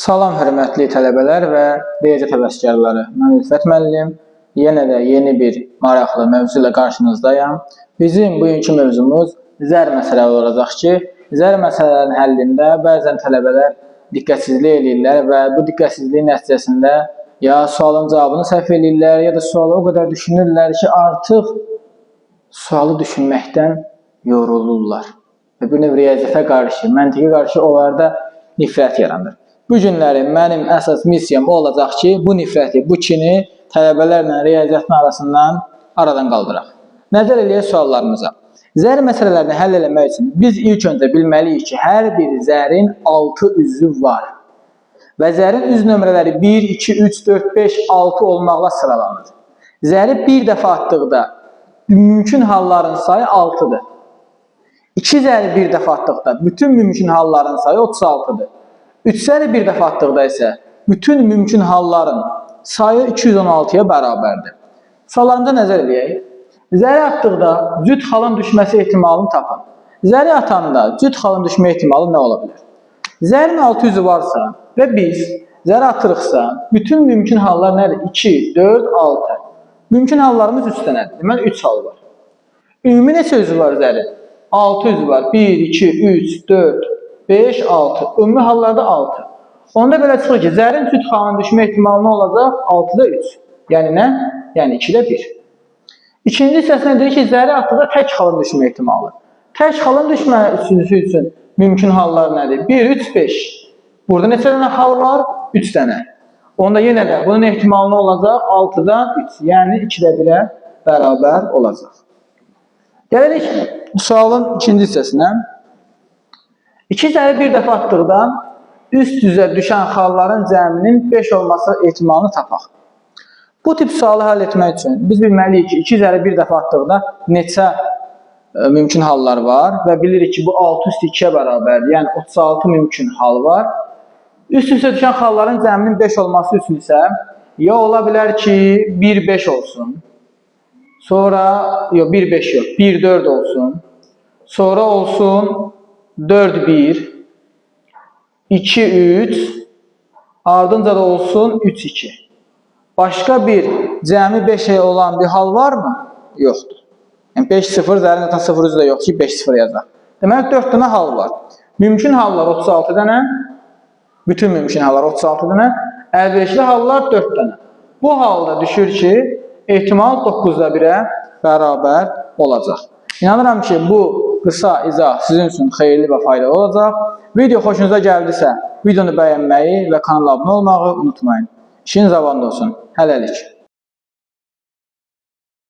Salam hörmətli tələbələr və riyaziyyat həvəskarları. Mən Ülfət müəllim. Yenə də yeni bir maraqlı mövzu ilə qarşınızdayım. Bizim bugünkü mövzumuz zər məsələləri olacaq ki, zər məsələlərinin həllində bəzən tələbələr diqqətsizlik edirlər və bu diqqətsizliyin nəticəsində ya sualın cavabını səhv edirlər, ya da sualı o qədər düşünürlər ki, artıq sualı düşünməkdən yorulurlar. Və bu növ riyaziyyata qarşı, məntiqə qarşı onlarda nifrət yaranır. Bu günləri mənim əsas missiyam olacaq ki, bu nifrəti, bu kini tələbələrlə riyaziyyatın arasından aradan qaldıraq. Nəzər eləyək suallarımıza. Zər məsələlərini həll eləmək üçün biz ilk öncə bilməliyik ki, hər bir zərin 6 üzvü var. Və zərin üz nömrələri 1, 2, 3, 4, 5, 6 olmaqla sıralanır. Zəri bir dəfə atdıqda mümkün halların sayı 6-dır. 2 zəri bir dəfə atdıqda bütün mümkün halların sayı 36-dır. 3 zəri bir dəfə atdıqda isə bütün mümkün halların sayı 216-ya bərabərdir. Suallarımıza nəzər eləyək. Zəri atdıqda cüt xalın düşməsi ehtimalını tapın. Zəri atanda cüt xalın düşmə ehtimalı nə ola bilər? Zərin 600-ü varsa və biz zəri atırıqsa, bütün mümkün hallar nədir? 2, 4, 6. Mümkün hallarımız 3 dənədir. Deməli 3 hal var. Ümumi neçə üzü var zərin? 6 üzü var. 1, 2, 3, 4, 5, 6. Ümumi hallarda 6. Onda belə çıxır ki, zərin cüt xalın düşmə ehtimalı nə olacaq? 6-da 3. Yəni nə? Yəni 2-də 1. İkinci hissəsində deyir ki, zəri atdıqda tək xalın düşmə ehtimalı. Tək xalın düşməsi üçün mümkün hallar nədir? 1, 3, 5. Burada neçə dənə xal var? 3 dənə. Onda yenə də bunun ehtimalı nə olacaq? 6-dan 3. Yəni 2-də 1-ə bərabər olacaq. Gələrik sualın ikinci hissəsinə. 2 zəri bir dəfə atdıqda üst üzə düşən xalların cəminin 5 olması ehtimalını tapaq. Bu tip sualı həll etmək üçün biz bilməliyik ki, 2 zəri bir dəfə atdıqda neçə mümkün hallar var və bilirik ki, bu 6 üstü 2-yə bərabərdir. Yəni 36 mümkün hal var. Üst üstə düşən xalların cəminin 5 olması üçün isə ya ola bilər ki, 1, 5 olsun. Sonra, yox 1, 5 yox, 1, 4 olsun. Sonra olsun 4, 1, 2, 3, ardınca da olsun 3, 2. Başqa bir cəmi 5 olan bir hal varmı? Yoxdur. Yəni 5, 0, zərin zaten 0 üzü də yox ki, 5, 0 yazaq. Deməli 4 dənə hal var. Mümkün hallar 36 dənə, bütün mümkün hallar 36 dənə, əlverişli hallar 4 dənə. Bu halda düşür ki, ehtimal 9-da 1-ə bərabər olacaq. İnanıram ki, bu qısa izah sizin üçün xeyirli və faydalı olacaq. Video xoşunuza gəldisə, videonu bəyənməyi və kanala abunə olmağı unutmayın. İşiniz avanda olsun. Hələlik.